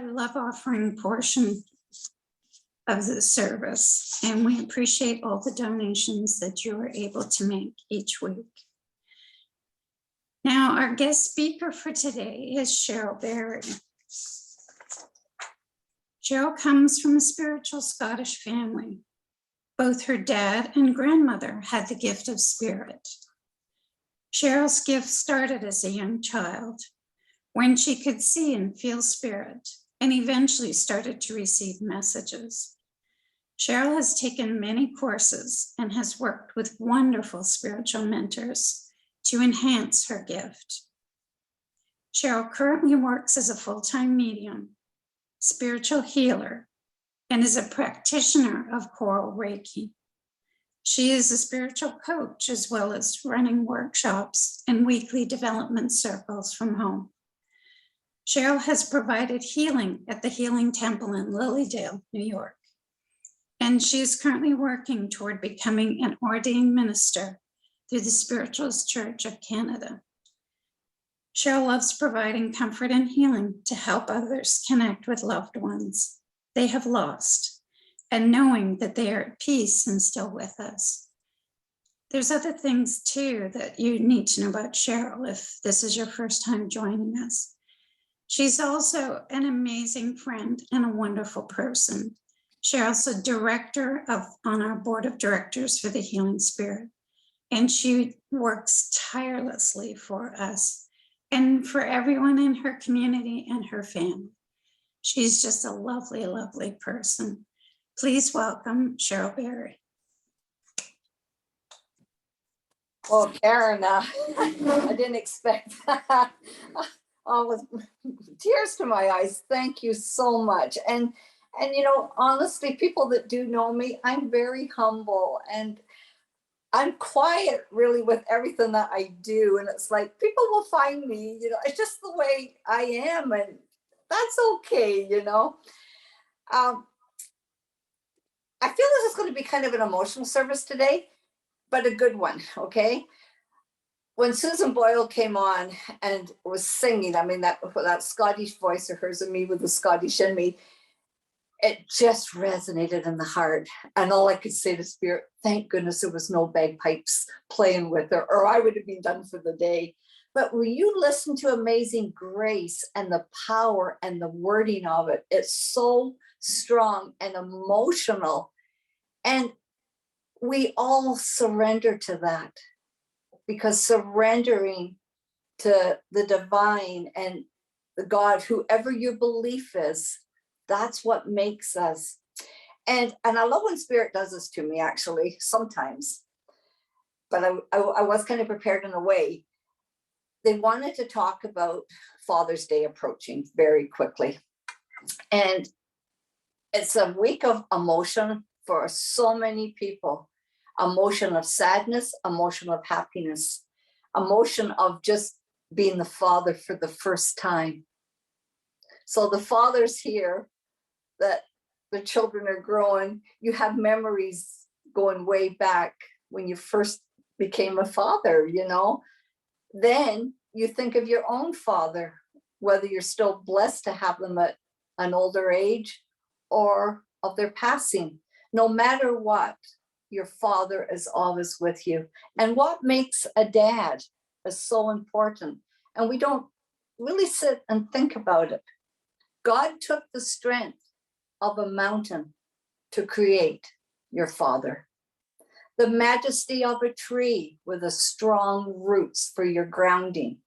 our love offering portion of the service, and we appreciate all the donations that you are able to make each week. Now, our guest speaker for today is Cheryl Berry. Cheryl comes from a spiritual Scottish family. Both her dad and grandmother had the gift of spirit. Cheryl's gift started as a young child when she could see and feel spirit, and eventually started to receive messages. Cheryl has taken many courses and has worked with wonderful spiritual mentors to enhance her gift. Cheryl currently works as a full-time medium, spiritual healer, and is a practitioner of choral Reiki. She is a spiritual coach, as well as running workshops and weekly development circles from home. Cheryl has provided healing at the Healing Temple in Lilydale, New York, and she is currently working toward becoming an ordained minister through the Spiritualist Church of Canada. Cheryl loves providing comfort and healing to help others connect with loved ones they have lost, and knowing that they are at peace and still with us. There's other things too that you need to know about Cheryl if this is your first time joining us. She's also an amazing friend and a wonderful person. Cheryl's a director on our board of directors for the Healing Spirit, and she works tirelessly for us and for everyone in her community and her family. She's just a lovely, lovely person. Please welcome Cheryl Berry. Well, Karen, I didn't expect that. Oh, with tears to my eyes. Thank you so much. And you know, honestly, people that do know me, I'm very humble and I'm quiet really with everything that I do. And it's like, people will find me, you know, it's just the way I am, and that's okay, you know. I feel this is going to be kind of an emotional service today, but a good one, okay? When Susan Boyle came on and was singing, I mean, that Scottish voice of hers and me with the Scottish in me, it just resonated in the heart. And all I could say to Spirit, thank goodness there was no bagpipes playing with her, or I would have been done for the day. But when you listen to Amazing Grace and the power and the wording of it, it's so strong and emotional. And we all surrender to that, because surrendering to the divine and the God, whoever your belief is, that's what makes us. And I love when Spirit does this to me, actually, sometimes. But I was kind of prepared in a way. They wanted to talk about Father's Day approaching very quickly. And it's a week of emotion for so many people. Emotion of sadness, emotion of happiness, emotion of just being the father for the first time. So the fathers here, that the children are growing, you have memories going way back when you first became a father, you know. Then you think of your own father, whether you're still blessed to have them at an older age or of their passing. No matter what, your father is always with you. And what makes a dad is so important. And we don't really sit and think about it. God took the strength of a mountain to create your father. The majesty of a tree with the strong roots for your grounding.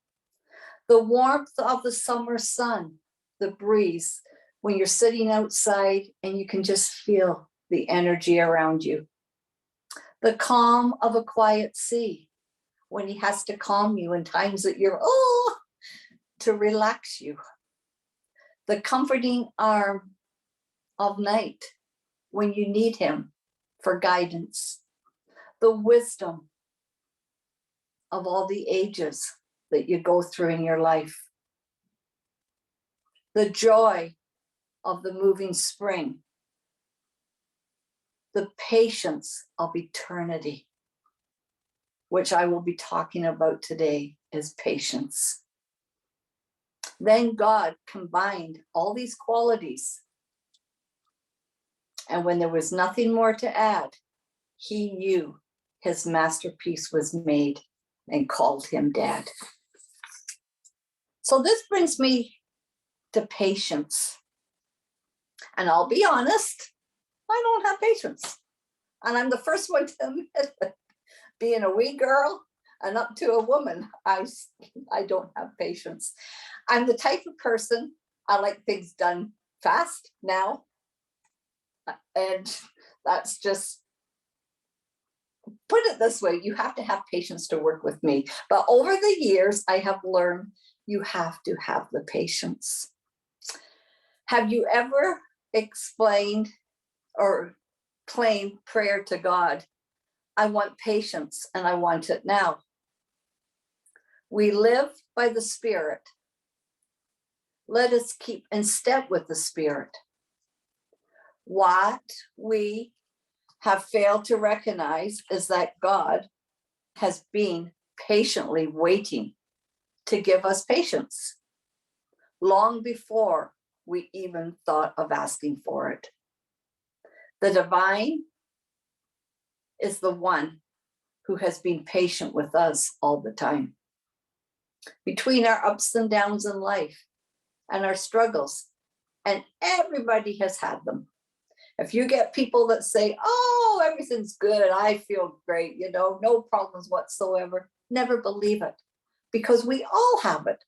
The warmth of the summer sun, the breeze, when you're sitting outside and you can just feel the energy around you. The calm of a quiet sea, when he has to calm you in times that you're, to relax you. The comforting arm of night when you need him for guidance. The wisdom of all the ages that you go through in your life. The joy of the moving spring. The patience of eternity, which I will be talking about today, is patience. Then God combined all these qualities. And when there was nothing more to add, he knew his masterpiece was made and called him Dad. So this brings me to patience. And I'll be honest, I don't have patience. And I'm the first one to admit it. Being a wee girl and up to a woman, I don't have patience. I'm the type of person, I like things done fast now. And that's just, put it this way, you have to have patience to work with me. But over the years, I have learned you have to have the patience. Have you ever explained or claimed prayer to God? I want patience and I want it now. We live by the Spirit. Let us keep in step with the Spirit. What we have failed to recognize is that God has been patiently waiting to give us patience long before we even thought of asking for it. The divine is the one who has been patient with us all the time. Between our ups and downs in life and our struggles, and everybody has had them. If you get people that say, oh, everything's good, I feel great, no problems whatsoever, never believe it, because we all have it.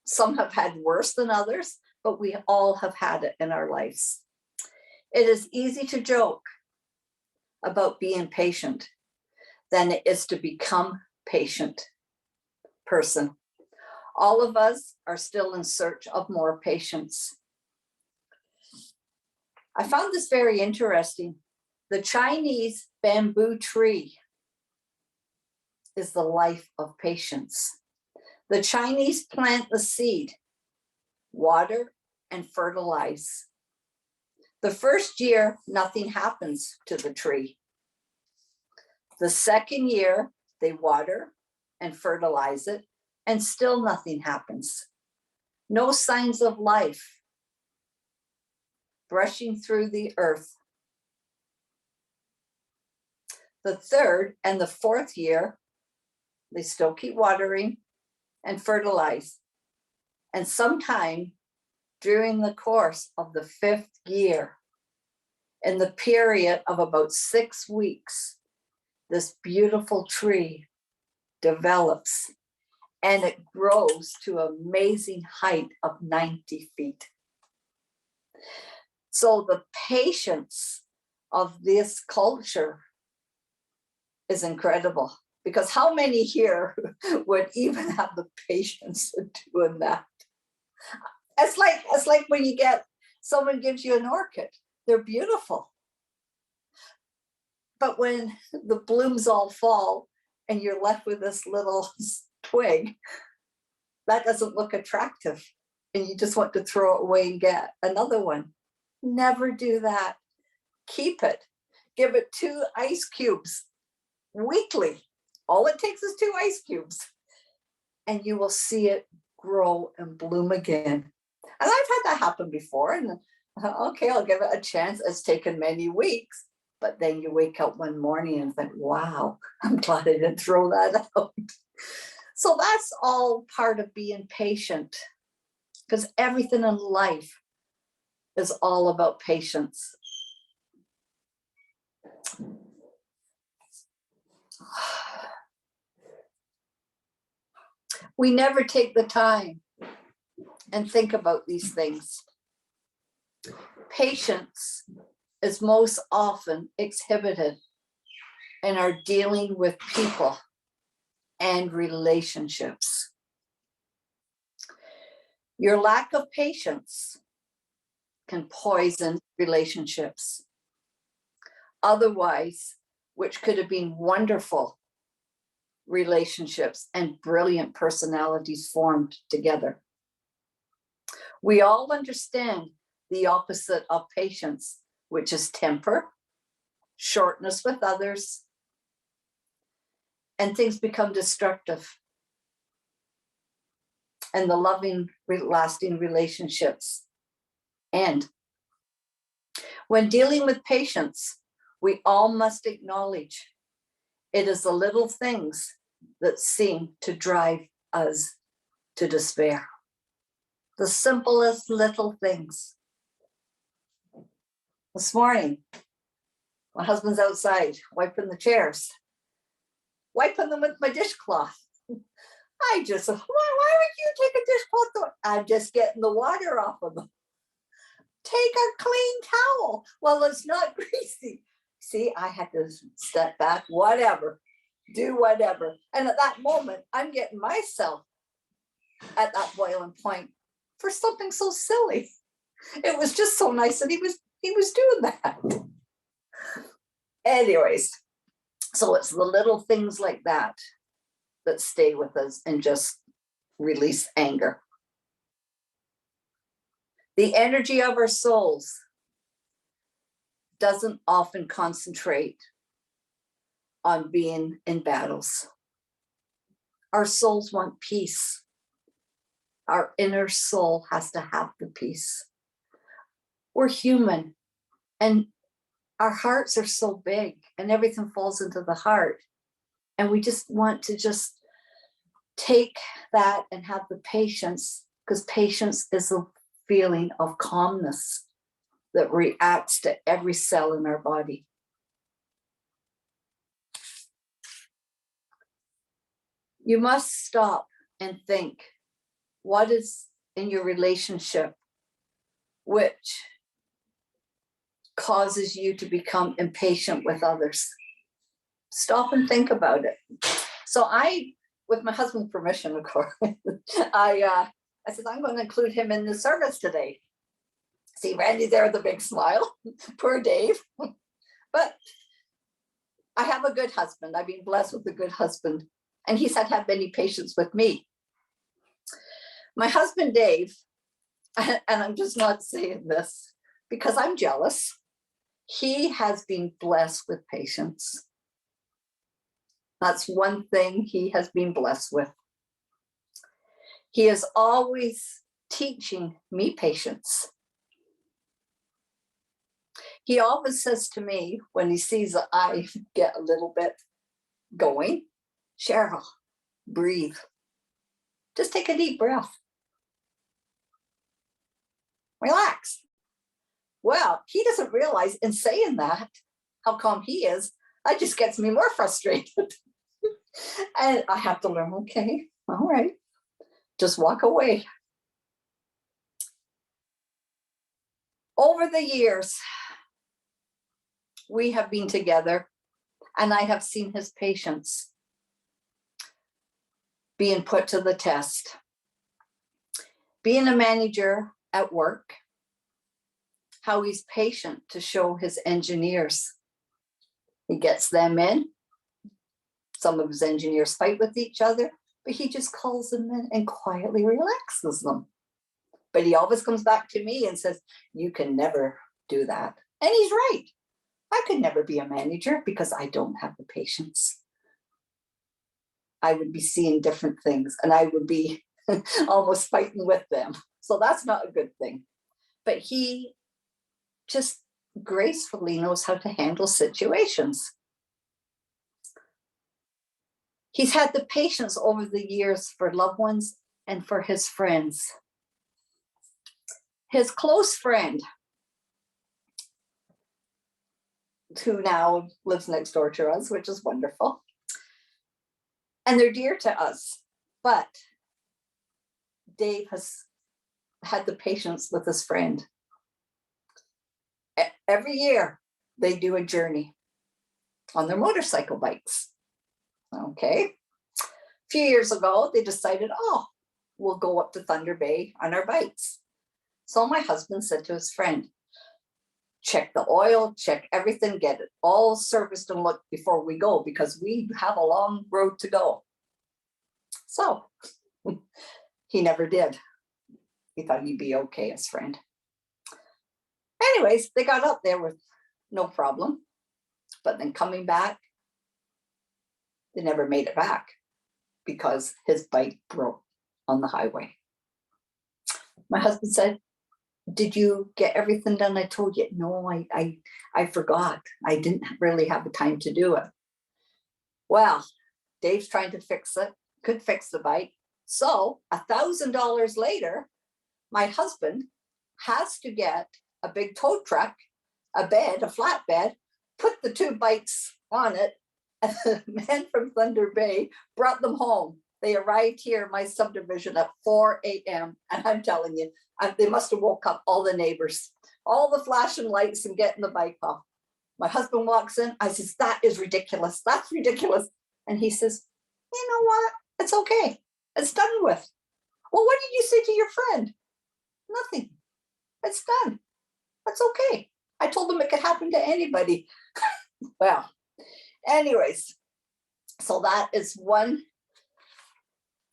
Some have had worse than others, but we all have had it in our lives. It is easy to joke about being patient than it is to become patient person. All of us are still in search of more patience. I found this very interesting. The Chinese bamboo tree is the life of patience. The Chinese plant the seed, water, and fertilize. The first year, nothing happens to the tree. The second year, they water and fertilize it, and still nothing happens. No signs of life brushing through the earth. The third and the fourth year, they still keep watering and fertilize. And sometime during the course of the fifth year, in the period of about 6 weeks, this beautiful tree develops and it grows to an amazing height of 90 feet. So the patience of this culture is incredible, because how many here would even have the patience of doing that? It's like when someone gives you an orchid, they're beautiful. But when the blooms all fall and you're left with this little twig, that doesn't look attractive. And you just want to throw it away and get another one. Never do that. Keep it. Give it 2 ice cubes weekly. All it takes is 2 ice cubes. And you will see it grow and bloom again. And I've had that happen before. And okay, I'll give it a chance. It's taken many weeks. But then you wake up one morning and think, wow, I'm glad I didn't throw that out. So that's all part of being patient, because everything in life is all about patience. We never take the time and think about these things. Patience is most often exhibited in our dealing with people and relationships. Your lack of patience can poison relationships. Otherwise, which could have been wonderful relationships and brilliant personalities formed together. We all understand the opposite of patience, which is temper, shortness with others, and things become destructive. and the loving, lasting relationships end. When dealing with patients, we all must acknowledge it is the little things that seem to drive us to despair. The simplest little things. This morning, my husband's outside wiping the chairs, wiping them with my dishcloth. I just, why would you take a dishcloth? I'm just getting the water off of them. Take a clean towel. Well, it's not greasy. See, I had to step back, whatever, do whatever. And at that moment, I'm getting myself at that boiling point for something so silly. It was just so nice that he was doing that. Anyways, so it's the little things like that that stay with us and just release anger. The energy of our souls doesn't often concentrate on being in battles. Our souls want peace. Our inner soul has to have the peace. We're human, and our hearts are so big, and everything falls into the heart. And we just want to just take that and have the patience, because patience is a feeling of calmness that reacts to every cell in our body. You must stop and think, what is in your relationship which causes you to become impatient with others? Stop and think about it. So I, with my husband's permission, of course, I said, I'm going to include him in the service today. See, Randy there with a big smile. Poor Dave. But I have a good husband. I've been blessed with a good husband. And he's had many patience with me. My husband, Dave, and I'm just not saying this because I'm jealous, he has been blessed with patience. That's one thing he has been blessed with. He is always teaching me patience. He always says to me when he sees that I get a little bit going, Cheryl, breathe. Just take a deep breath. Relax. Well, he doesn't realize in saying that, how calm he is, that just gets me more frustrated. And I have to learn, okay, all right, just walk away. Over the years, we have been together, and I have seen his patience being put to the test. Being a manager at work, how he's patient to show his engineers. He gets them in. Some of his engineers fight with each other, but he just calls them in and quietly relaxes them. But he always comes back to me and says, you can never do that. And he's right. I could never be a manager because I don't have the patience. I would be seeing different things and I would be almost fighting with them. So that's not a good thing. But he just gracefully knows how to handle situations. He's had the patience over the years for loved ones and for his friends. His close friend, who now lives next door to us, which is wonderful. And they're dear to us. But Dave has had the patience with his friend. Every year, they do a journey on their motorcycle bikes. Okay. A few years ago, they decided, oh, we'll go up to Thunder Bay on our bikes. So my husband said to his friend, check the oil, check everything, get it all serviced and looked before we go, because we have a long road to go. So he never did. He thought he'd be okay, his friend. Anyways, they got up there with no problem. But then coming back, they never made it back because his bike broke on the highway. My husband said, did you get everything done I told you? No, I forgot. I didn't really have the time to do it. Well, Dave's trying to fix it, could fix the bike. So $1,000 later, my husband has to get a big tow truck, a bed, a flatbed, put the two bikes on it, and the man from Thunder Bay brought them home. They arrived here in my subdivision at 4 a.m. And I'm telling you, they must have woke up all the neighbors, all the flashing lights and getting the bike off. My husband walks in. I says, that is ridiculous. That's ridiculous. And he says, you know what? It's okay. It's done with. Well, what did you say to your friend? Nothing. It's done. That's okay. I told him it could happen to anybody. Well, anyways, so that is one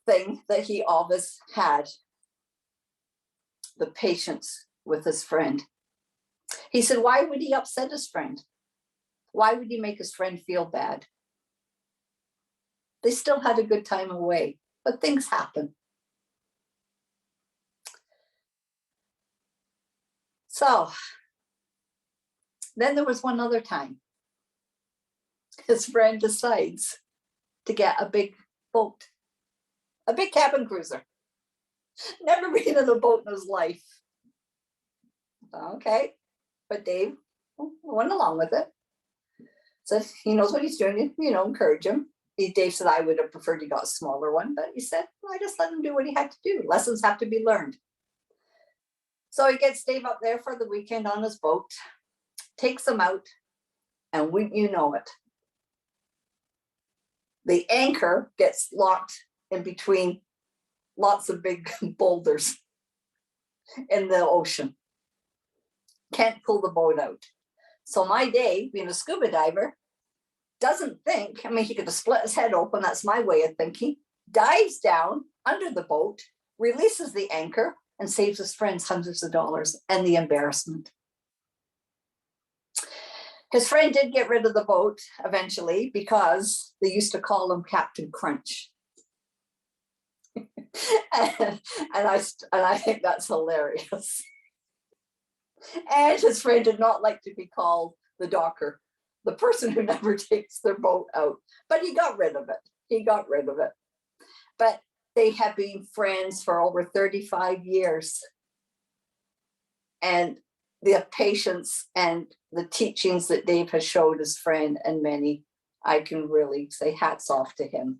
thing that he always had, the patience with his friend. He said, why would he upset his friend? Why would he make his friend feel bad? They still had a good time away, but things happen. So then there was one other time. His friend decides to get a big boat, a big cabin cruiser. Never been in a boat in his life. Okay, but Dave went along with it. Said he knows what he's doing, encourage him. Dave said, I would have preferred he got a smaller one, but he said, well, I just let him do what he had to do. Lessons have to be learned. So he gets Dave up there for the weekend on his boat, takes him out, and wouldn't you know it, the anchor gets locked in between lots of big boulders in the ocean. Can't pull the boat out. So my Dave, being a scuba diver, doesn't think, he could have split his head open, that's my way of thinking, dives down under the boat, releases the anchor, and saves his friends hundreds of dollars and the embarrassment. His friend did get rid of the boat eventually because they used to call him Captain Crunch. and I think that's hilarious. And his friend did not like to be called the docker, the person who never takes their boat out. But he got rid of it. But they have been friends for over 35 years. And the patience and the teachings that Dave has showed his friend and many, I can really say hats off to him.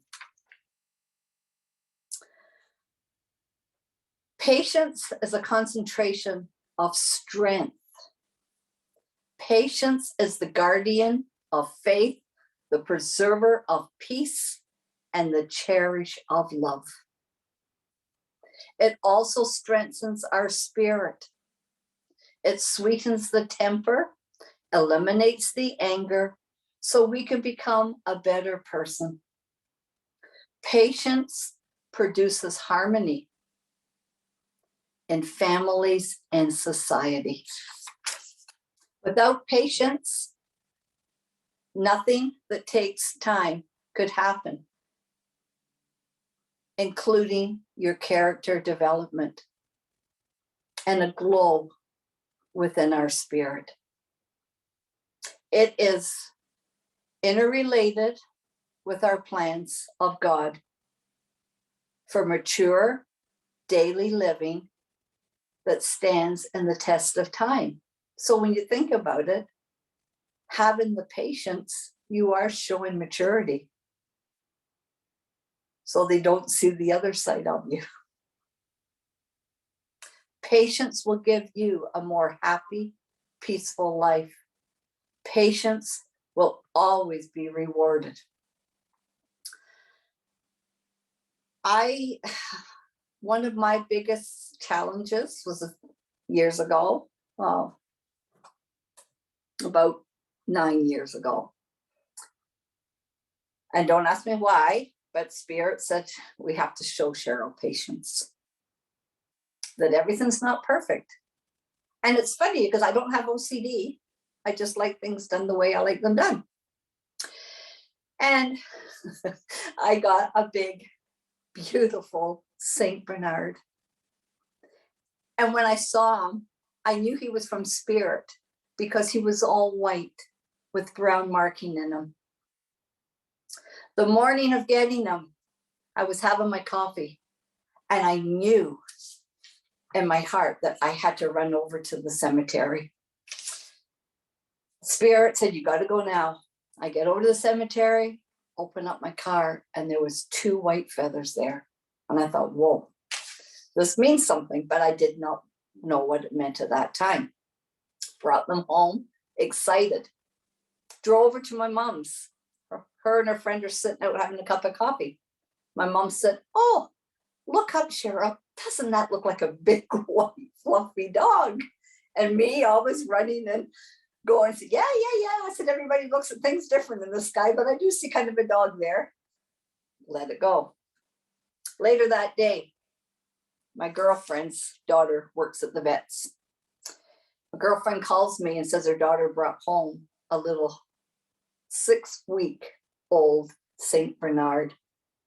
Patience is a concentration of strength. Patience is the guardian of faith, the preserver of peace, and the cherish of love. It also strengthens our spirit. It sweetens the temper, eliminates the anger, so we can become a better person. Patience produces harmony in families and society. Without patience, nothing that takes time could happen, including your character development and a glow within our spirit. It is interrelated with our plans of God for mature daily living that stands in the test of time. So when you think about it, having the patience, you are showing maturity. So they don't see the other side of you. Patience will give you a more happy, peaceful life. Patience will always be rewarded. One of my biggest challenges was years ago, about 9 years ago. And don't ask me why, but Spirit said we have to show Cheryl patience. That everything's not perfect. And it's funny because I don't have OCD. I just like things done the way I like them done. And I got a big, beautiful Saint Bernard. And when I saw him, I knew he was from spirit because he was all white with brown marking in him. The morning of getting him, I was having my coffee and I knew in my heart that I had to run over to the cemetery. Spirit said, you got to go now. I get over to the cemetery, open up my car, and there was 2 white feathers there. And I thought, whoa, this means something, but I did not know what it meant at that time. Brought them home, excited. Drove over to my mom's. Her and her friend are sitting out having a cup of coffee. My mom said, oh, look up, Cheryl. Doesn't that look like a big, white, fluffy dog? And me always running and going, yeah. I said, everybody looks at things different in the sky, but I do see kind of a dog there. Let it go. Later that day, my girlfriend's daughter works at the vet's. My girlfriend calls me and says her daughter brought home a little 6-week-old Saint Bernard.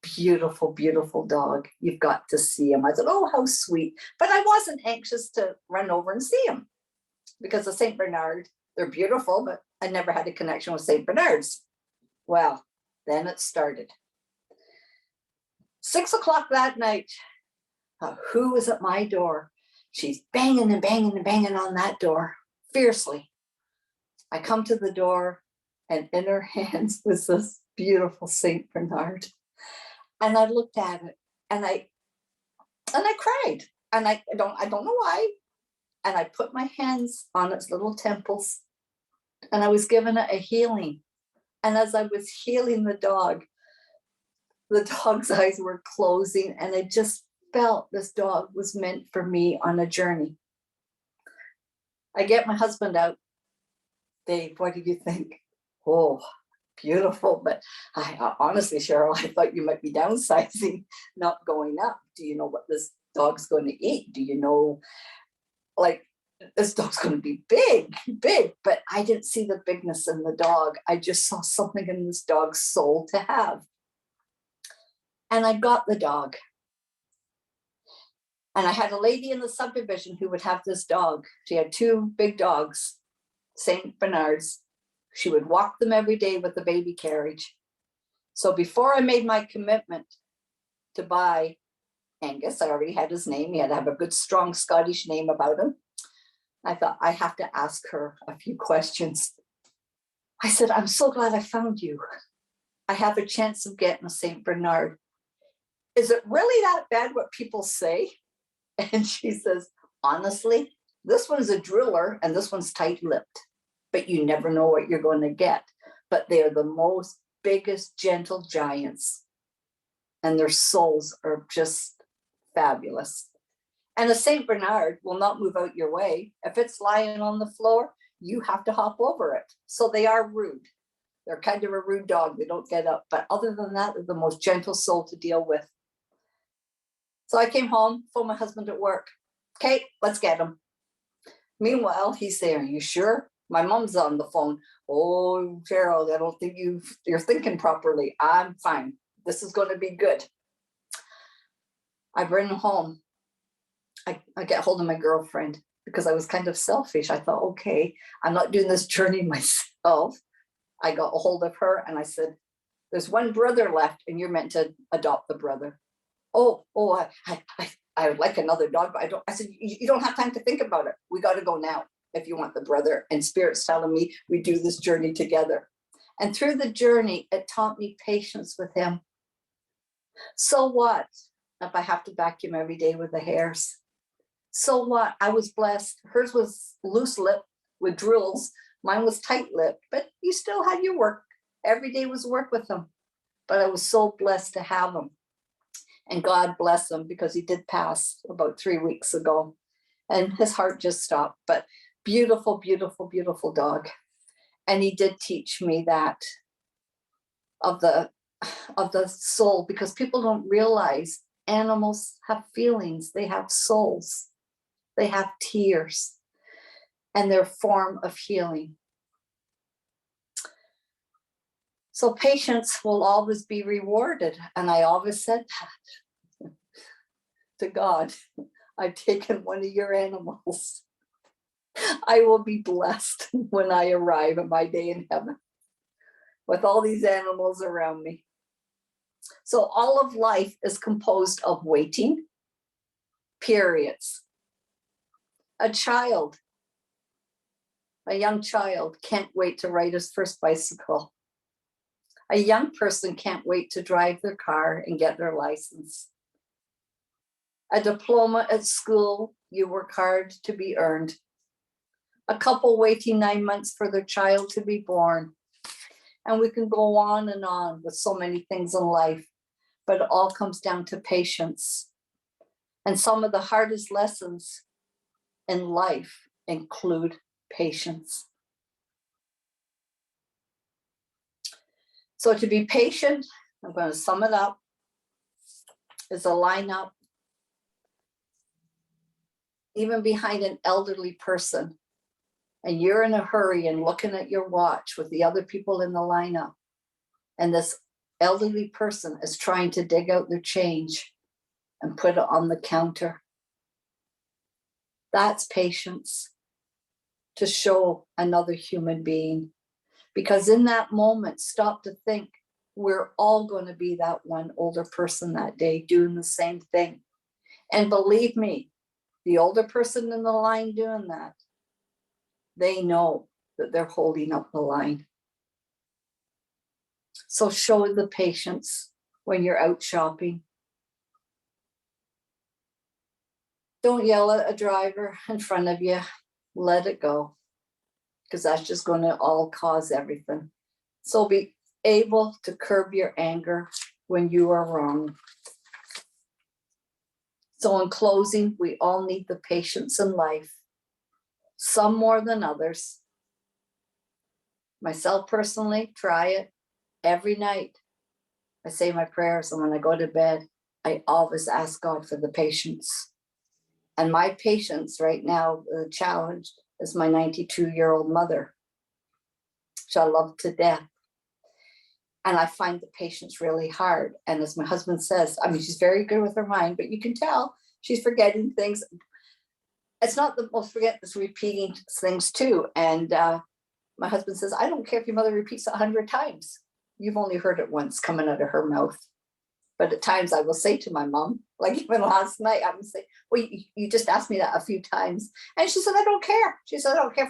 Beautiful, beautiful dog. You've got to see him. I said, oh, how sweet. But I wasn't anxious to run over and see him because the Saint Bernard, they're beautiful, but I never had a connection with Saint Bernards. Well, then it started. 6 o'clock that night, who was at my door? She's banging and banging and banging on that door fiercely. I come to the door and in her hands was this beautiful Saint Bernard. And I looked at it and I cried. And I don't know why. And I put my hands on its little temples and I was giving it a healing. And as I was healing the dog's eyes were closing and I just felt this dog was meant for me on a journey. I get my husband out. Dave, what do you think? Oh, beautiful. But I honestly, Cheryl, I thought you might be downsizing, not going up. Do you know what this dog's going to eat? Do you know, like, this dog's going to be big, but I didn't see the bigness in the dog. I just saw something in this dog's soul to have. And I got the dog. And I had a lady in the subdivision who would have this dog. She had 2 big dogs, Saint Bernards. She would walk them every day with the baby carriage. So before I made my commitment to buy Angus, I already had his name. He had to have a good, strong Scottish name about him. I thought I have to ask her a few questions. I said, I'm so glad I found you. I have a chance of getting a Saint Bernard. Is it really that bad what people say? And she says, honestly, this one's a driller and this one's tight-lipped, but you never know what you're going to get. But they're the most biggest, gentle giants. And their souls are just fabulous. And a Saint Bernard will not move out your way. If it's lying on the floor, you have to hop over it. So they are rude. They're kind of a rude dog. They don't get up. But other than that, they're the most gentle soul to deal with. So I came home, phoned my husband at work. Okay, let's get him. Meanwhile, he's saying, are you sure? My mom's on the phone. Oh, Cheryl, I don't think you're thinking properly. I'm fine. This is going to be good. I bring him home. I get hold of my girlfriend because I was kind of selfish. I thought, okay, I'm not doing this journey myself. I got a hold of her and I said, there's one brother left and you're meant to adopt the brother. I would like another dog, but I don't. I said, you don't have time to think about it. We got to go now if you want the brother. And Spirit's telling me we do this journey together. And through the journey, it taught me patience with him. So what if I have to vacuum every day with the hairs? So what? I was blessed. Hers was loose lip with drills. Mine was tight lipped, but you still had your work. Every day was work with him. But I was so blessed to have him. And God bless him because he did pass about 3 weeks ago and his heart just stopped. But beautiful, beautiful, beautiful dog. And he did teach me that of the soul, because people don't realize animals have feelings. They have souls. They have tears and their form of healing. So patience will always be rewarded. And I always said that to God. I've taken one of your animals. I will be blessed when I arrive at my day in heaven with all these animals around me. So all of life is composed of waiting periods. A young child can't wait to ride his first bicycle. A young person can't wait to drive their car and get their license. A diploma at school, you work hard to be earned. A couple waiting 9 months for their child to be born. And we can go on and on with so many things in life, but it all comes down to patience. And some of the hardest lessons in life include patience. So to be patient, I'm going to sum it up, is a lineup. Even behind an elderly person, and you're in a hurry and looking at your watch with the other people in the lineup, and this elderly person is trying to dig out their change and put it on the counter. That's patience, to show another human being. Because in that moment, stop to think, we're all going to be that one older person that day doing the same thing. And believe me, the older person in the line doing that, they know that they're holding up the line. So show the patience when you're out shopping. Don't yell at a driver in front of you. Let it go, because that's just going to all cause everything. So be able to curb your anger when you are wrong. So in closing, we all need the patience in life, some more than others. Myself personally, try it every night. I say my prayers, and when I go to bed, I always ask God for the patience. And my patience right now, the challenge is my 92-year-old mother, which I love to death. And I find the patience really hard. And as my husband says, I mean, she's very good with her mind, but you can tell she's forgetting things. It's not the most forget, it's repeating things too. And my husband says, I don't care if your mother repeats 100 times. You've only heard it once coming out of her mouth. But at times I will say to my mom, like even last night, I would say, well, you just asked me that a few times. And she said, I don't care. She said, I don't care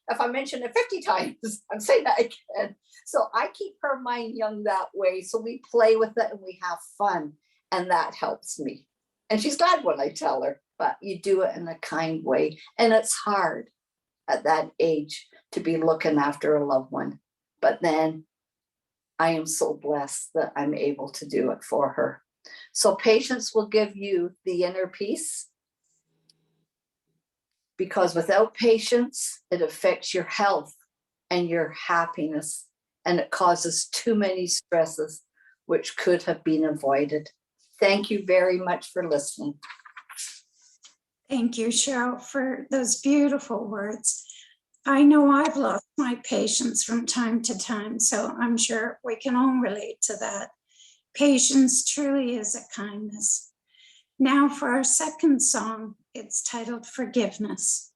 if I mention it 50 times, I'm saying that again. So I keep her mind young that way. So we play with it and we have fun. And that helps me. And she's glad when I tell her, but you do it in a kind way. And it's hard at that age to be looking after a loved one. But then I am so blessed that I'm able to do it for her. So patience will give you the inner peace, because without patience, it affects your health and your happiness, and it causes too many stresses, which could have been avoided. Thank you very much for listening. Thank you, Cheryl, for those beautiful words. I know I've lost my patience from time to time, so I'm sure we can all relate to that. Patience truly is a kindness. Now for our second song, it's titled Forgiveness.